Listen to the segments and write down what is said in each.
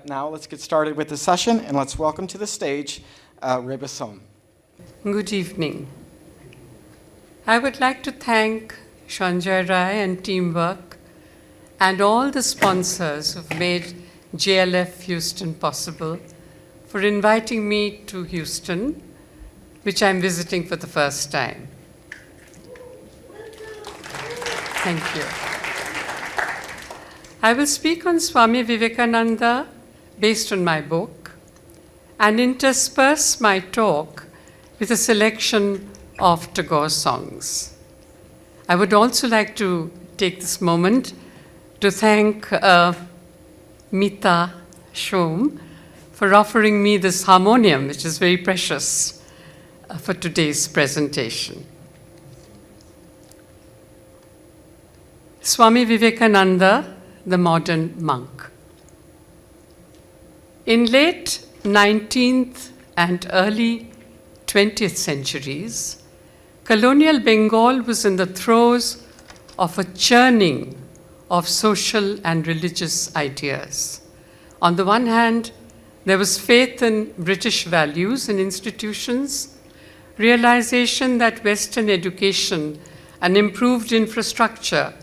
now let's get started with the session, and let's welcome to the stage Reba Som. Good evening. I would like to thank Sanjay Rai and Teamwork and all the sponsors who've made JLF Houston possible for inviting me to Houston, which I'm visiting for the first time. Thank you. I will speak on Swami Vivekananda based on my book and intersperse my talk with a selection of Tagore songs. I would also like to take this moment to thank Reba Som for offering me this harmonium, which is very precious for today's presentation. Swami Vivekananda, the modern monk. In late 19th and early 20th centuries, colonial Bengal was in the throes of a churning of social and religious ideas. On the one hand, there was faith in British values and institutions, realization that Western education and improved infrastructure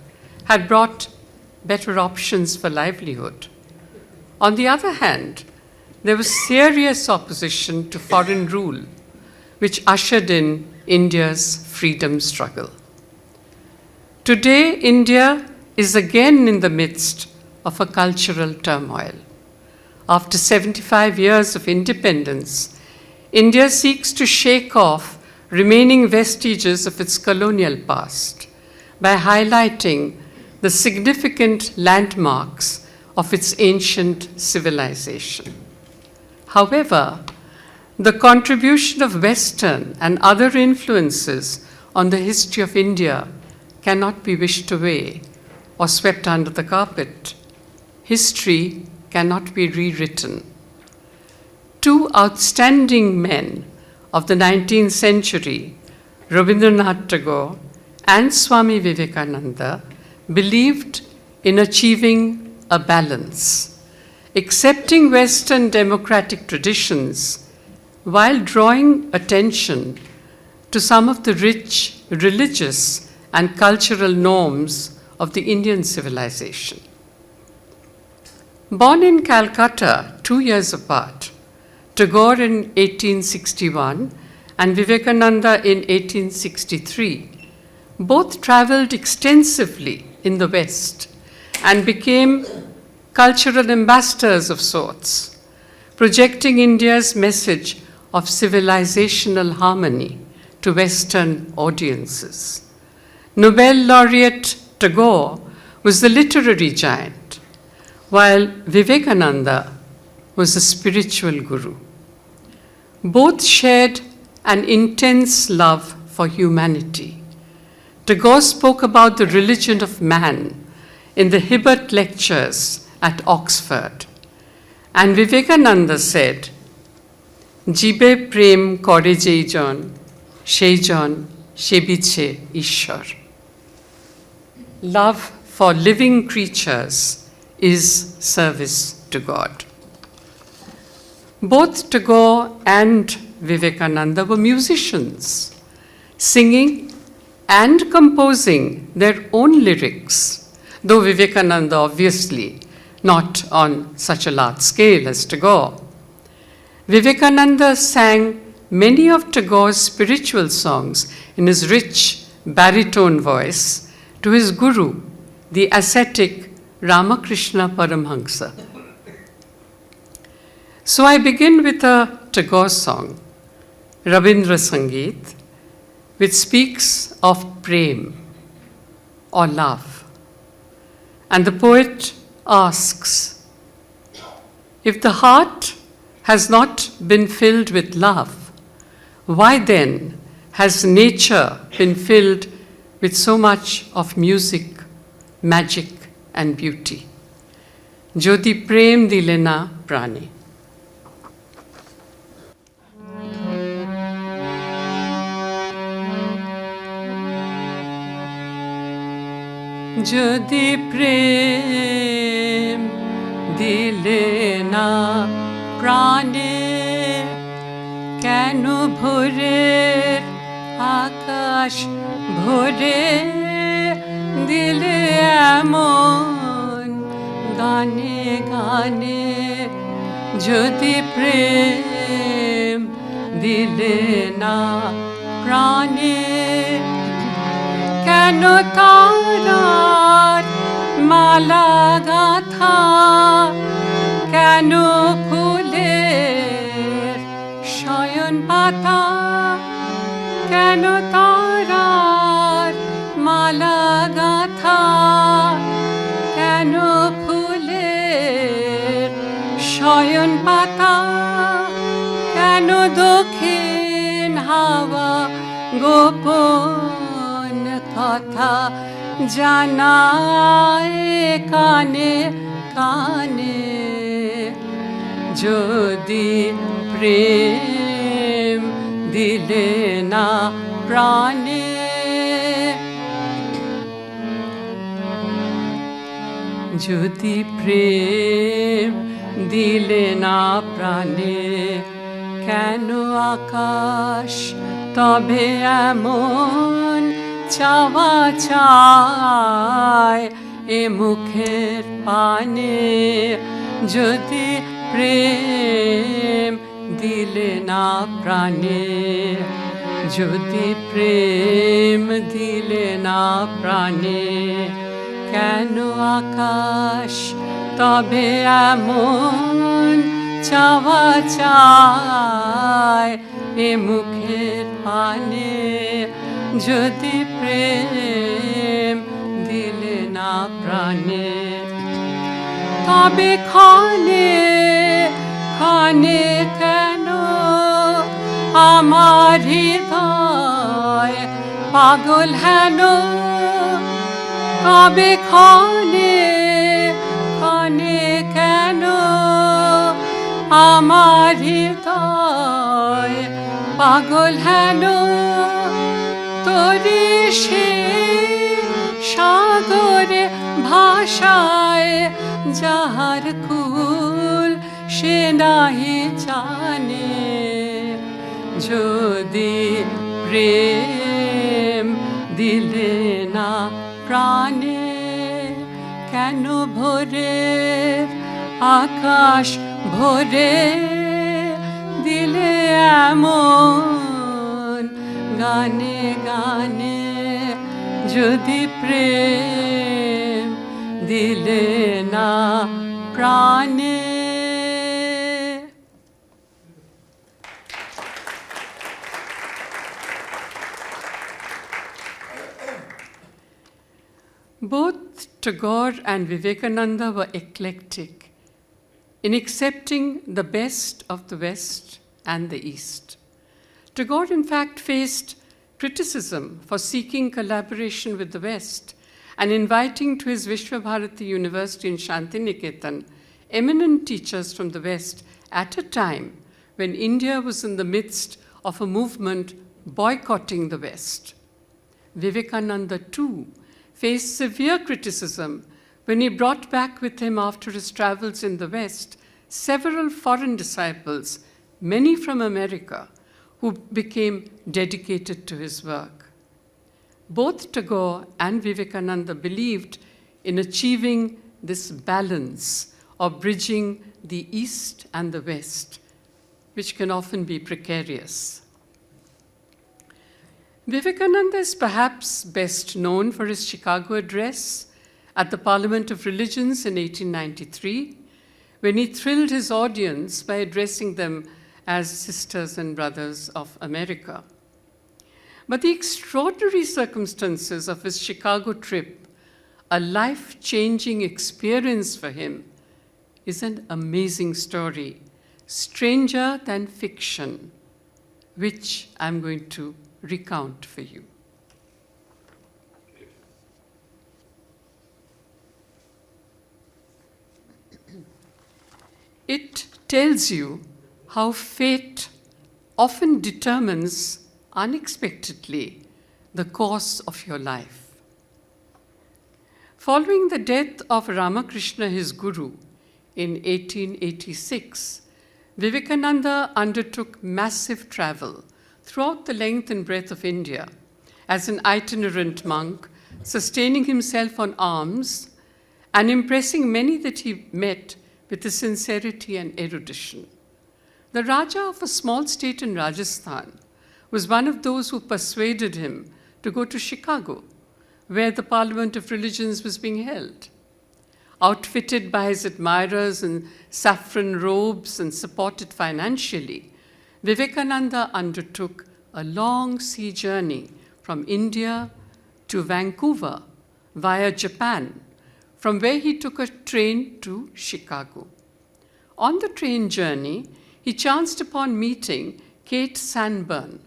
had brought better options for livelihood. On the other hand, there was serious opposition to foreign rule, which ushered in India's freedom struggle. Today, India is again in the midst of a cultural turmoil. After 75 years of independence, India seeks to shake off remaining vestiges of its colonial past by highlighting the significant landmarks of its ancient civilization. However, the contribution of Western and other influences on the history of India cannot be wished away or swept under the carpet. History cannot be rewritten. Two outstanding men of the 19th century, Rabindranath Tagore and Swami Vivekananda, believed in achieving a balance, accepting Western democratic traditions while drawing attention to some of the rich religious and cultural norms of the Indian civilization. Born in Calcutta 2 years apart, Tagore in 1861 and Vivekananda in 1863, both traveled extensively in the West and became cultural ambassadors of sorts, projecting India's message of civilizational harmony to Western audiences. Nobel laureate Tagore was the literary giant, while Vivekananda was a spiritual guru. Both shared an intense love for humanity. Tagore spoke about the religion of man in the Hibbert lectures at Oxford. And Vivekananda said, "Jibe prem kore jeijon, seijon sebiche Ishwar." Love for living creatures is service to God. Both Tagore and Vivekananda were musicians, singing and composing their own lyrics, though Vivekananda obviously not on such a large scale as Tagore. Vivekananda sang many of Tagore's spiritual songs in his rich baritone voice to his guru, the ascetic Ramakrishna Paramhansa. So I begin with a Tagore song, Rabindra Sangeet, which speaks of prem, or love. And the poet asks, if the heart has not been filled with love, why then has nature been filled with so much of music, magic, and beauty? Jodi prem dilena prane. যদি প্রেম দিলে না প্রাণে, কেন ভোরের আকাশ ভরে দিলে এমন গানে গানে, যদি প্রেম দিলে না প্রাণে, কেন তারার মালা গাথা, কেন ফুলের শয়ন পাতা, কেন তারার মালা গাথা, কেন ফুলের শয়ন পাতা, কেন দক্ষিণ হাওয়া গোপন কথা জানায় কানে কানে, যদি প্রেম দিলে না প্রাণে, যদি প্রেম দিলে না প্রাণে, কেন আকাশ তবে এমন চাওয়া চায় এ মুখের পানে, যদি প্রেম দিলে না প্রাণে, যদি প্রেম দিলে না প্রাণে, কেন আকাশ তবে এমন চাওয়া চায় এ মুখের পানে, যদি প্রেম দিলে না প্রাণে, তবে ক্ষণে ক্ষণে কেন আমার হৃদয় পাগল হেন, তবে ক্ষণে ক্ষণে কেন আমার হৃদয় পাগল হেন, তোরে সে সাগরে ভাষায় যাহার কুল সে নাহি জানে, যদি প্রেম দিলে না প্রাণে, কেন ভোরের আকাশ ভরে দিলে এমন গানে গানে, যদি প্রেম দিলে না প্রাণে। Both Tagore and Vivekananda were eclectic in accepting the best of the West and the East. Tagore, in fact, faced criticism for seeking collaboration with the West and inviting to his Vishwabharati University in Shantiniketan eminent teachers from the West at a time when India was in the midst of a movement boycotting the West. Vivekananda, too, faced severe criticism when he brought back with him after his travels in the West several foreign disciples, many from America, who became dedicated to his work. Both Tagore and Vivekananda believed in achieving this balance of bridging the East and the West, which can often be precarious. Vivekananda is perhaps best known for his Chicago address at the Parliament of Religions in 1893, when he thrilled his audience by addressing them as sisters and brothers of America. But the extraordinary circumstances of his Chicago trip, a life-changing experience for him, is an amazing story, stranger than fiction, which I'm going to recount for you. It tells you how fate often determines unexpectedly the course of your life. Following the death of Ramakrishna, his guru, in 1886, Vivekananda undertook massive travel throughout the length and breadth of India as an itinerant monk, sustaining himself on alms and impressing many that he met with his sincerity and erudition. The Raja of a small state in Rajasthan was one of those who persuaded him to go to Chicago, where the Parliament of Religions was being held. Outfitted by his admirers in saffron robes and supported financially, Vivekananda undertook a long sea journey from India to Vancouver via Japan, from where he took a train to Chicago. On the train journey, he chanced upon meeting Kate Sanborn,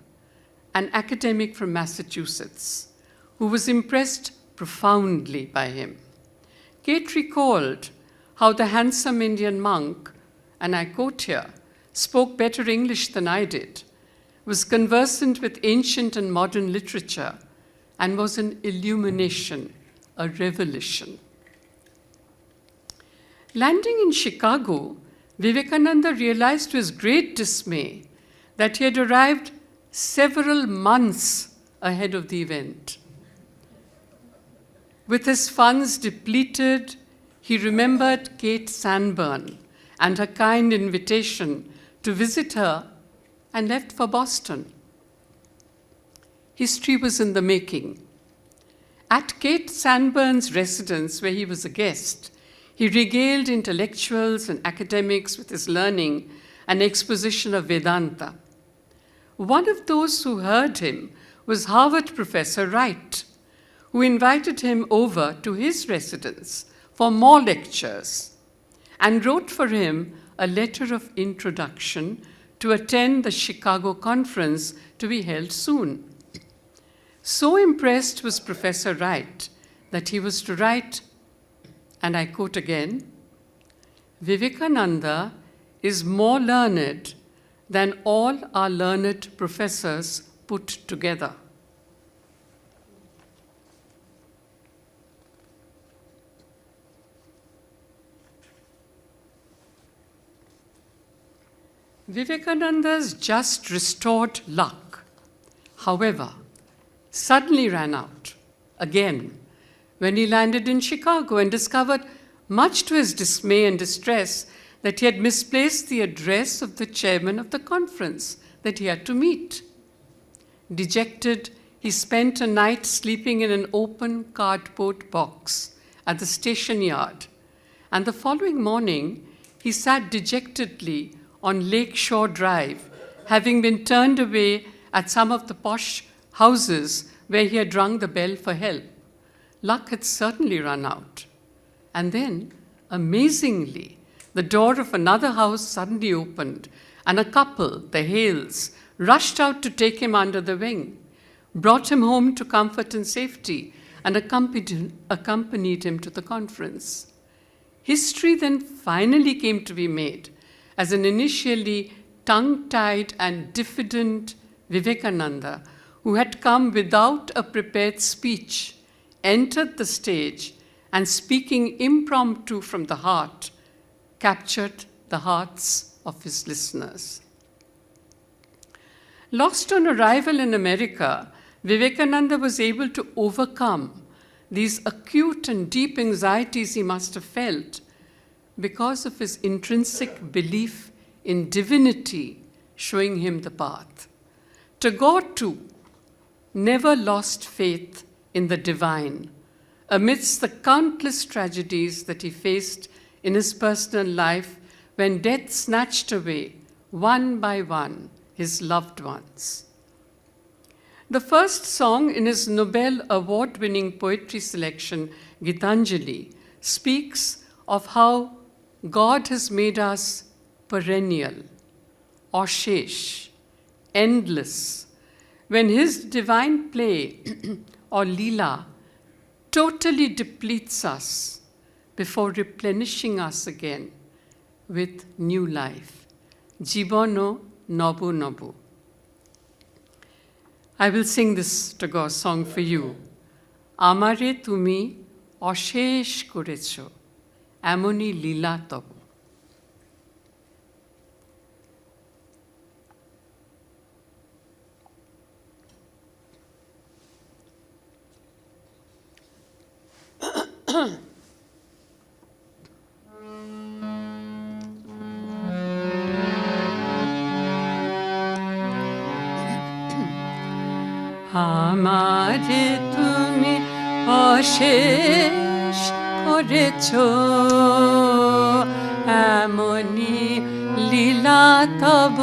an academic from Massachusetts, who was impressed profoundly by him. Kate recalled how the handsome Indian monk, and I quote here, spoke better English than I did, was conversant with ancient and modern literature, and was an illumination, a revelation. Landing in Chicago, Vivekananda realized to his great dismay that he had arrived several months ahead of the event. With his funds depleted, he remembered Kate Sanborn and her kind invitation to visit her and left for Boston. History was in the making. At Kate Sanborn's residence, where he was a guest, he regaled intellectuals and academics with his learning and exposition of Vedanta. One of those who heard him was Harvard professor Wright, who invited him over to his residence for more lectures and wrote for him a letter of introduction to attend the Chicago conference to be held soon. So impressed was Professor Wright that he was to write, and I quote again, "Vivekananda is more learned than all our learned professors put together." Vivekananda's just restored luck, however, suddenly ran out again when he landed in Chicago and discovered, much to his dismay and distress, that he had misplaced the address of the chairman of the conference that he had to meet. Dejected, he spent a night sleeping in an open cardboard box at the station yard, and the following morning he sat dejectedly on Lakeshore Drive, having been turned away at some of the posh houses where he had rung the bell for help. Luck had certainly run out. And then, amazingly, the door of another house suddenly opened, and a couple, the Hales, rushed out to take him under the wing, brought him home to comfort and safety, and accompanied him to the conference. History then finally came to be made as an initially tongue-tied and diffident Vivekananda, who had come without a prepared speech, entered the stage and, speaking impromptu from the heart, captured the hearts of his listeners. Lost on arrival in America, Vivekananda was able to overcome these acute and deep anxieties he must have felt because of his intrinsic belief in divinity showing him the path. Tagore, too, never lost faith in the divine amidst the countless tragedies that he faced in his personal life when death snatched away, one by one, his loved ones. The first song in his Nobel Award-winning poetry selection, Gitanjali, speaks of how God has made us perennial, ashesh, endless, when his divine play or lila totally depletes us before replenishing us again with new life. Jibono Nobu Nobu. I will sing this Tagore song for you. Amare tumi ashesh korecho, amoni lila tabu. আমারে তুমি অশেষ করেছ, এমনি লীলা তব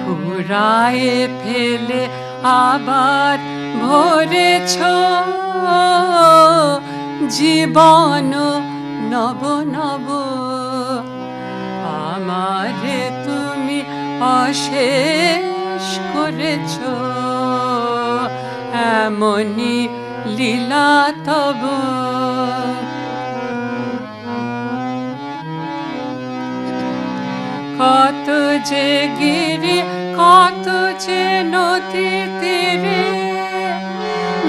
ফুরায়ে ফেলে আবার ভরেছ জীবন নব নব। আমারে তুমি অশেষ করেছ, এমনি লীলা তব। কত যে গিরি, কত যে নদী তীরে,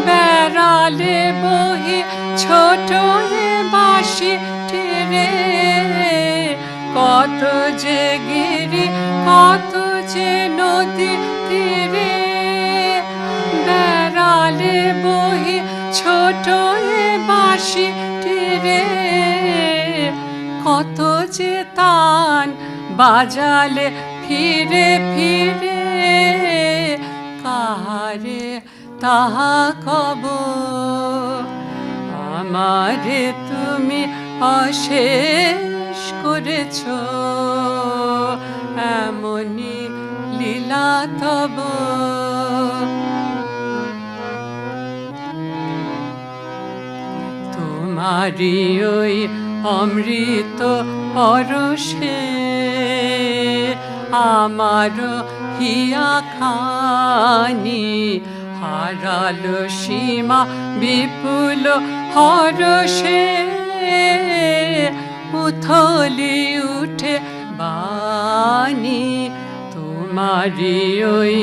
বেড়ালে বহি ছোট বাঁশি তীরে। কত যে গিরি, কত যে নদী তীরে, বেড়ালে বহি ছোট বাঁশি তীরে। কত যে তান বাজালে ফিরে ফিরে, কাহারে তাহা কব। আমারে তুমি অশেষ করেছ, এমনি লীলা তব। তোমারি ওই অমৃত পরশে আমার হিয়া খানি হারালো সীমা বিপুল হরষে। উথলি উঠে বাণী তোমারি ওই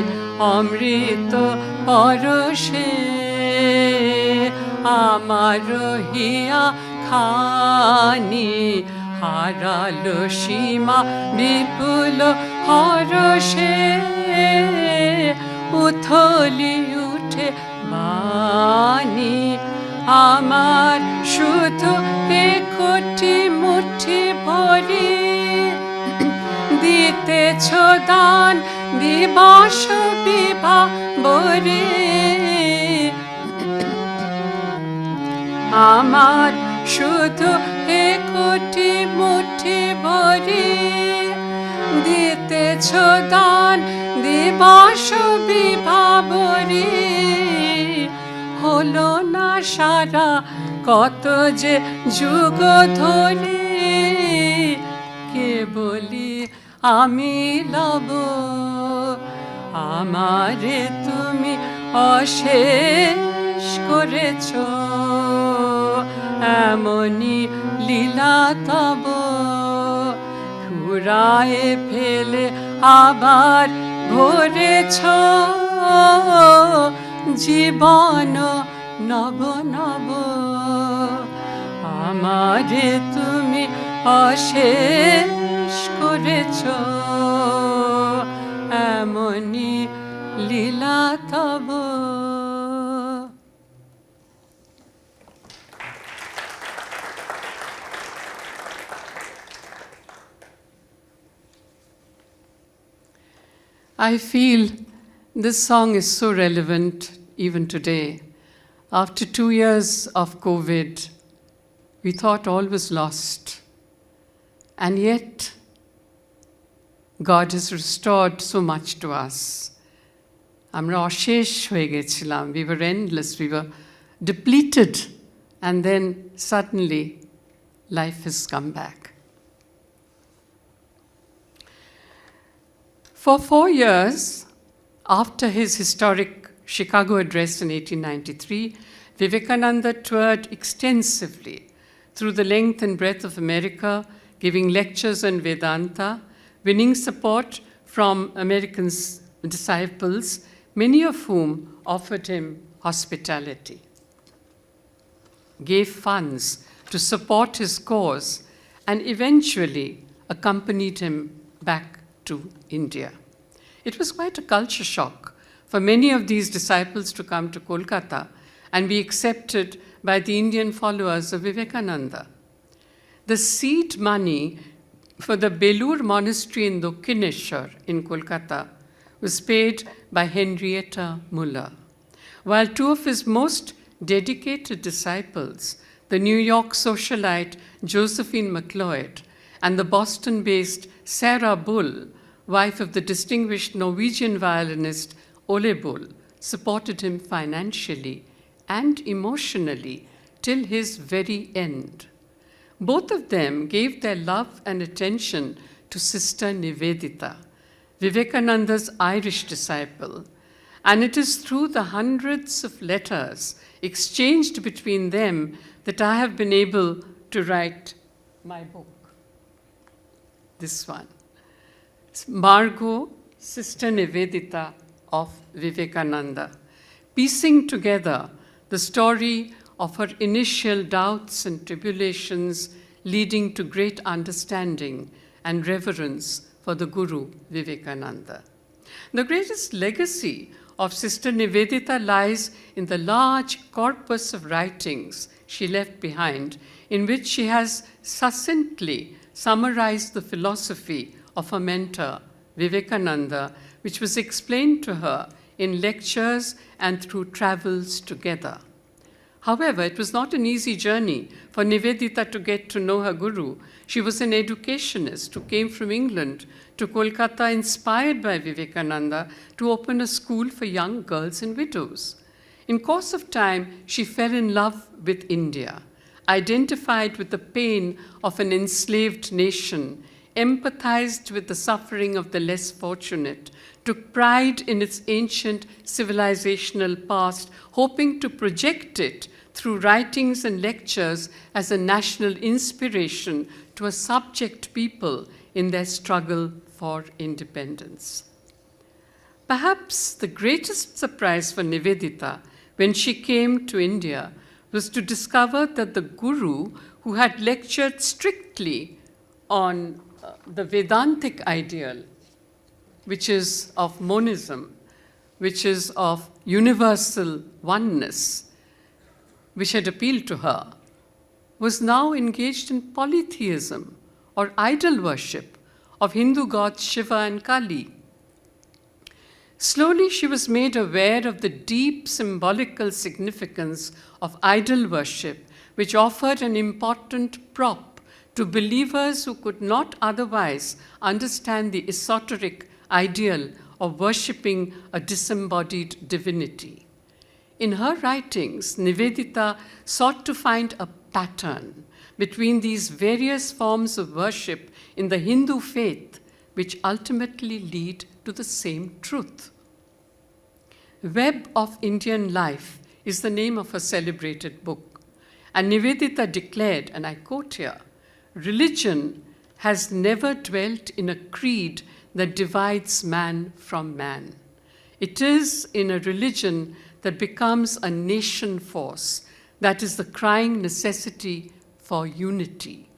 অমৃত পরশে আমার হিয়া খানি হারালো সীমা বিপুল হরষে। উথলি উঠে বাণী আমার শুধু একটি মুঠি ভরি, দিতেছ দান দিবস বিবাহ বরে। আমার শুধু একটি মুঠি ভরি, দিতেছ দান দিবস বিবাহ বরে। হলো না সারা কত যে যুগ ধরে, কে বলি আমি লব। আমারে তুমি অশেষ করেছ, এমনি লীলা তব। ফুরায়ে ফেলে আবার ভরেছ জীবন নব নব। আমারে তুমি অশেষ করেছ, এমনি লীলা তব। I feel this song is so relevant even today. After 2 years of COVID, we thought all was lost. And yet, God has restored so much to us. Amra অশেষ হয়ে গেছিলাম. We were endless, we were depleted. And then suddenly, life has come back. For 4 years, after his historic Chicago address in 1893, Vivekananda toured extensively through the length and breadth of America, giving lectures on Vedanta, winning support from American disciples, many of whom offered him hospitality, gave funds to support his cause, and eventually accompanied him back to India. It was quite a culture shock for many of these disciples to come to Kolkata and be accepted by the Indian followers of Vivekananda. The seed money for the Belur monastery in Dokkineshwar in Kolkata was paid by Henrietta Muller, while two of his most dedicated disciples, the New York socialite Josephine McLeod and the Boston-based Sarah Bull, wife of the distinguished Norwegian violinist Ole Bull, supported him financially and emotionally till his very end. Both of them gave their love and attention to Sister Nivedita, Vivekananda's Irish disciple, and it is through the hundreds of letters exchanged between them that I have been able to write my book. This one. Margot, Sister Nivedita of Vivekananda, piecing together the story of her initial doubts and tribulations leading to great understanding and reverence for the Guru Vivekananda. The greatest legacy of Sister Nivedita lies in the large corpus of writings she left behind, in which she has succinctly summarized the philosophy of her mentor, Vivekananda, which was explained to her in lectures and through travels together. However, it was not an easy journey for Nivedita to get to know her guru. She was an educationist who came from England to Kolkata inspired by Vivekananda to open a school for young girls and widows. In course of time, she fell in love with India, identified with the pain of an enslaved nation, empathized with the suffering of the less fortunate, took pride in its ancient civilizational past, hoping to project it through writings and lectures as a national inspiration to a subject people in their struggle for independence. Perhaps the greatest surprise for Nivedita when she came to India was to discover that the guru, who had lectured strictly on the Vedantic ideal, which is of monism, which is of universal oneness, which had appealed to her, was now engaged in polytheism or idol worship of Hindu gods Shiva and Kali. Slowly, she was made aware of the deep symbolical significance of idol worship, which offered an important prop to believers who could not otherwise understand the esoteric ideal of worshipping a disembodied divinity. In her writings, Nivedita sought to find a pattern between these various forms of worship in the Hindu faith, which ultimately lead to the same truth. Web of Indian Life is the name of her celebrated book, and Nivedita declared, and I quote here, "Religion has never dwelt in a creed that divides man from man. It is in a religion that becomes a nation force that is the crying necessity for unity."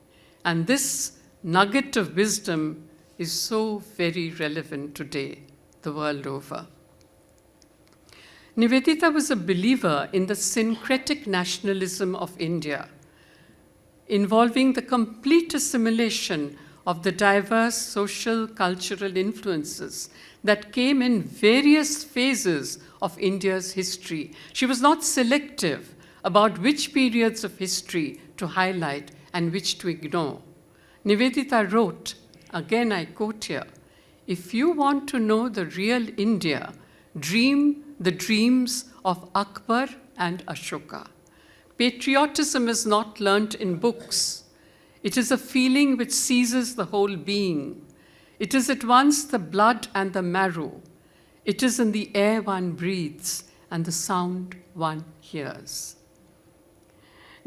And this nugget of wisdom is so very relevant today, the world over. Nivedita was a believer in the syncretic nationalism of India, involving the complete assimilation of the diverse social, cultural influences that came in various phases of India's history. She was not selective about which periods of history to highlight and which to ignore. Nivedita wrote, again I quote here, "If you want to know the real India, dream the dreams of Akbar and Ashoka. Patriotism is not learnt in books. It is a feeling which seizes the whole being. It is at once the blood and the marrow. It is in the air one breathes and the sound one hears."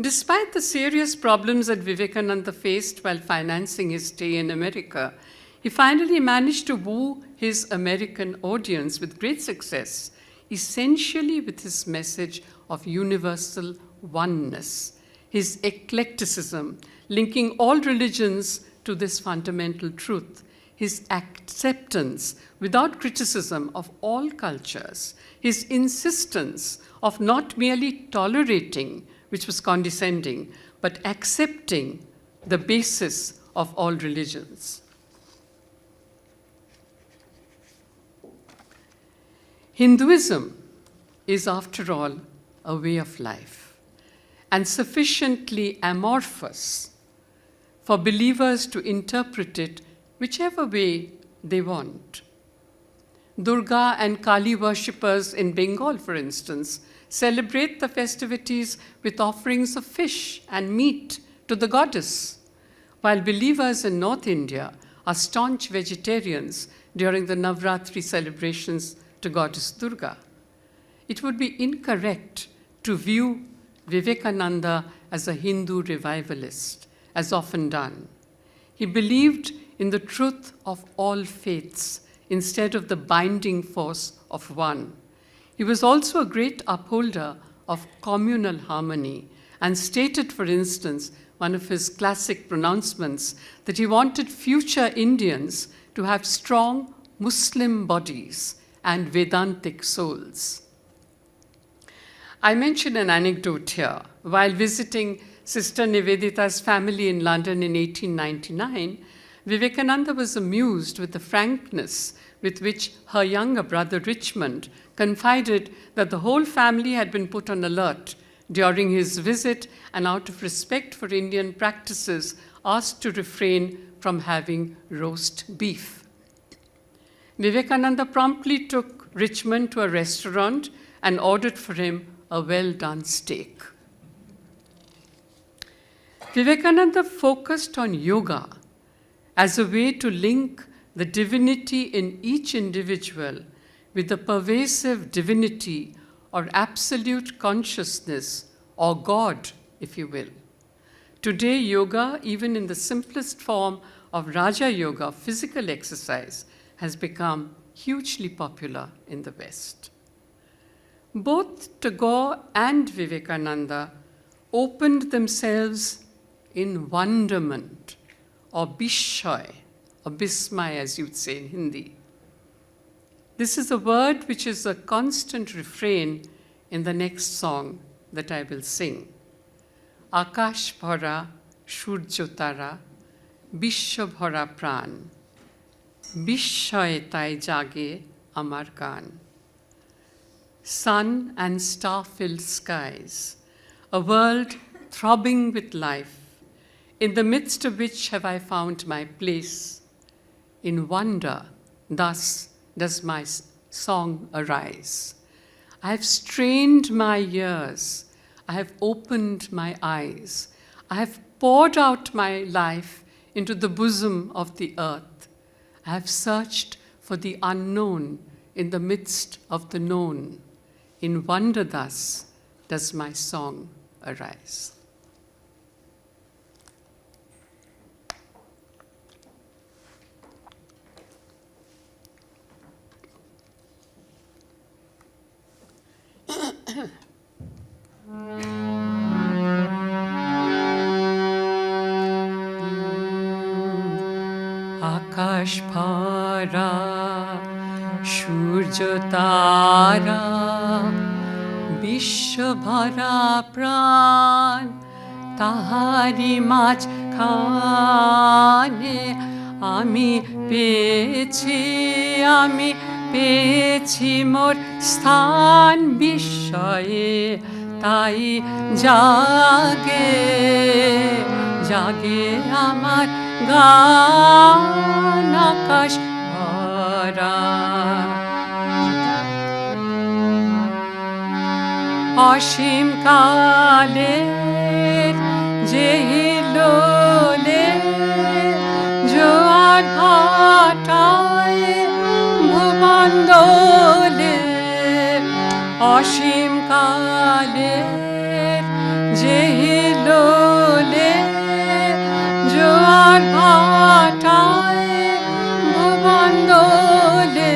Despite the serious problems that Vivekananda faced while financing his stay in America, he finally managed to woo his American audience with great success, essentially with his message of universal oneness, his eclecticism, linking all religions to this fundamental truth, his acceptance without criticism of all cultures, his insistence of not merely tolerating which was condescending, but accepting the basis of all religions. Hinduism is, after all, a way of life, and sufficiently amorphous for believers to interpret it whichever way they want. Durga and Kali worshippers in Bengal, for instance, celebrate the festivities with offerings of fish and meat to the goddess, while believers in North India are staunch vegetarians during the Navratri celebrations to goddess Durga. It would be incorrect to view Vivekananda as a Hindu revivalist, as often done. He believed in the truth of all faiths instead of the binding force of one. He was also a great upholder of communal harmony and stated, for instance, one of his classic pronouncements, that he wanted future Indians to have strong Muslim bodies and Vedantic souls. I mention an anecdote here. While visiting Sister Nivedita's family in London in 1899, Vivekananda was amused with the frankness with which her younger brother Richmond confided that the whole family had been put on alert during his visit and, out of respect for Indian practices, asked to refrain from having roast beef. Vivekananda promptly took Richmond to a restaurant and ordered for him a well-done steak. Vivekananda focused on yoga as a way to link the divinity in each individual with the pervasive divinity or absolute consciousness, or God, if you will. Today, yoga, even in the simplest form of Raja Yoga, physical exercise, has become hugely popular in the West. Both Tagore and Vivekananda opened themselves in wonderment, or bishoy, or bismay as you'd say in Hindi. This is a word which is a constant refrain in the next song that I will sing. Akash bhara, shurjo tara, bishwa bhara pran, bishoy tai jage amar gan. Sun and star-filled skies, a world throbbing with life, in the midst of which have I found my place. In wonder, thus does my song arise. I have strained my ears, I have opened my eyes, I have poured out my life into the bosom of the earth. I have searched for the unknown in the midst of the known. In wonder thus does my song arise. আকাশ ভরা সূর্য তারা বিশ্ব ভরা প্রাণ তাহারি মাঝখানে আমি পেয়েছি মোর স্থান বিস্ময়ে তাই জাগে আমার গান আকাশ ভরা অসীম কালের যে হিলোলে জোয়ার ভাটায় ভুবন দোলে অসীম কালের যে হিলোলে জোয়ার ভাটায় ভুবন দোলে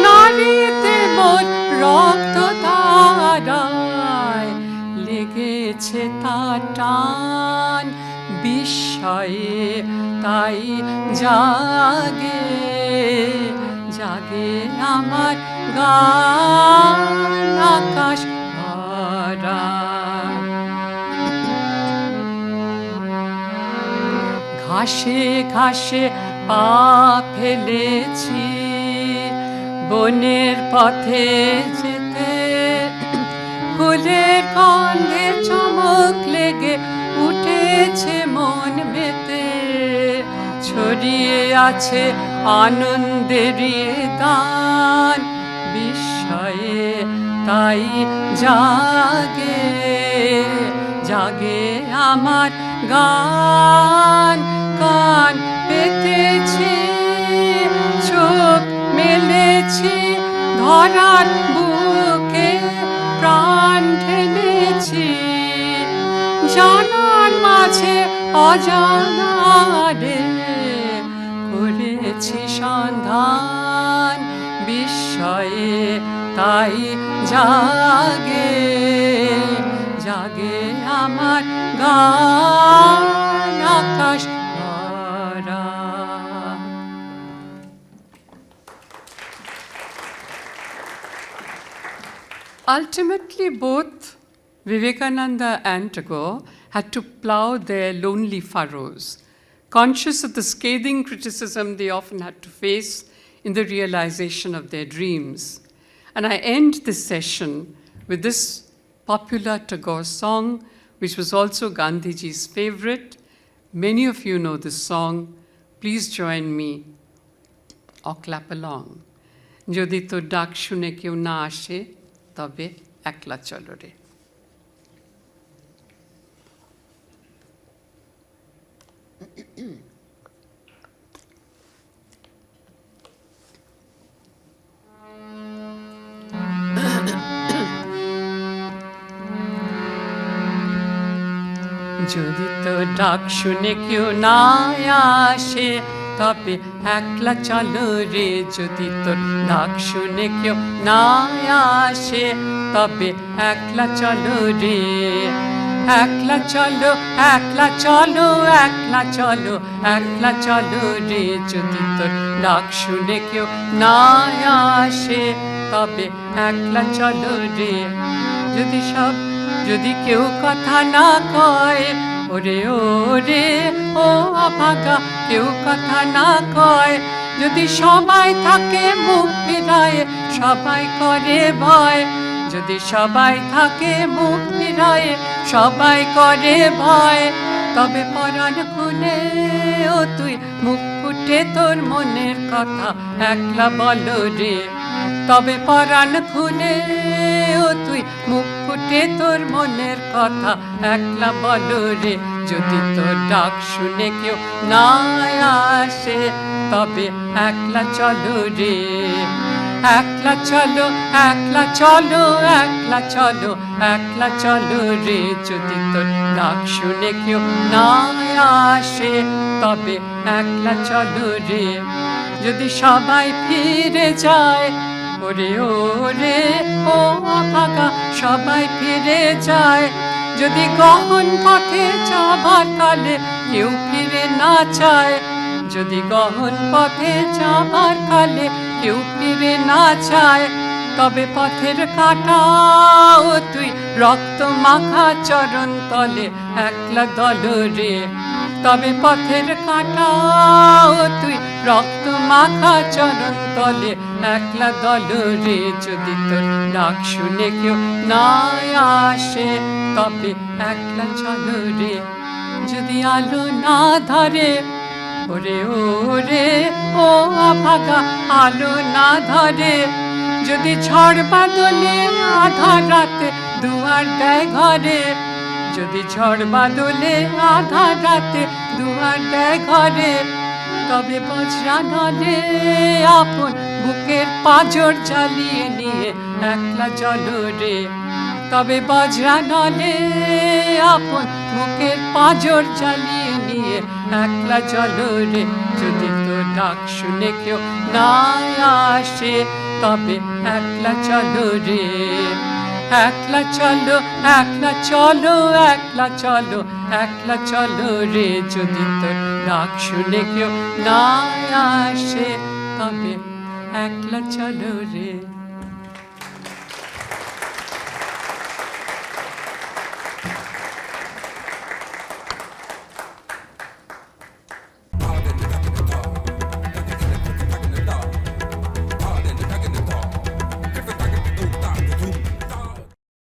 নারীতে মোর রক্ত ধারায় লেগেছে তার টান বিস্ময়ে তাই জাগে আমার গান আকাশ ভরা। ঘাসে ঘাসে পা ফেলেছি বনের পথে যেতে, ফুলের গন্ধের চমক লেগে উঠেছে মন মেতে, ছড়িয়ে আছে আনন্দেরই গান, বিস্ময়ে তাই জাগে জাগে আমার গান। কান পেতেছি, চোখ মেলেছি, ধরার বুকে প্রাণ ঢেলেছি, জানার মাঝে অজানারে করেছি সন্ধান, বিস্ময়ে তাই জাগে জাগে আমার গান আকাশ ভরা। Ultimately, both Vivekananda and Tagore had to plow their lonely furrows, conscious of the scathing criticism they often had to face in the realization of their dreams. And I end this session with this popular Tagore song, which was also Gandhiji's favorite. Many of you know this song. Please join me or clap along. Jodi to dak shune keu na ashe, তবে একলা চলো রে। যদি তো ডাক শুনে কেউ না আসে, তবে একলা চলো রে। যদি তোর ডাক শুনে কেউ না আসে, তবে একলা চলো রে। একলা চলো একলা চলো একলা চলো একলা চলো রে। যদি তোর ডাক শুনে কেউ না আসে, তবে একলা চলো রে। যদি কেউ কথা না কয়, ওরে ওরে ও অভাগা, কেউ কথা না কয়, যদি সবাই থাকে মুখ ফিরায়, সবাই করে ভয়, যদি সবাই থাকে মুখ ফিরায়, সবাই করে ভয়, তবে পরাণ খুলে ও তুই মুখ ফুটে তোর মনের কথা একলা বলো রে। তবে পরাণ খুলে ও তুই মুখ ফুটে তোর মনের কথা একলা বলো রে। যদি তোর ডাক শুনে কেউ না আসে, তবে একলা চলো রে। একলা চলো একলা চলো একলা চলো একলা চলো রে। যদি তোর ডাক শুনে কেউ না আসে, তবে একলা চলো রে। যদি সবাই ফিরে যায়, ওরে ওরে ও অভাগা, সবাই ফিরে যায়, যদি গহন পথে যাবার কালে কেউ ফিরে না চায়, যদি গহন পথে যাবার কালে কেউ ফিরে না চায়, তবে পথের কাঁটা ও তুই রক্ত মাখা চরণ তলে একলা দল রে। তবে পথের কাঁটা ও তুই রক্ত মাখা চরণ তলে একলা দল রে। যদি তোর ডাক শুনে কেউ না আসে, তবে একলা চলো রে। যদি আলো না ধরে, ওরে ওরে ও অভাগা, আলো না ধরে, যদি ঝড় বাদলে আধার রাতে দুয়ার দেয় ঘরে, যদি ঝড় বাদলে আধার রাতে দুয়ার দেয় ঘরে, তবে বজ্রা নলে আপন বুকের পাঁজর জ্বালিয়ে নিয়ে একলা চলো রে। তবে বজ্রা নলে আপন বুকের পাঁজর জ্বালিয়ে নিয়ে একলা চলো রে। যদি তোর ডাক শুনে কেউ না আসে, তবে একলা চলো রে। একলা চলো একলা চলো একলা চলো একলা চলো রে। যদি তোর ডাক শুনে কেউ না আসে, তবে একলা চলো রে।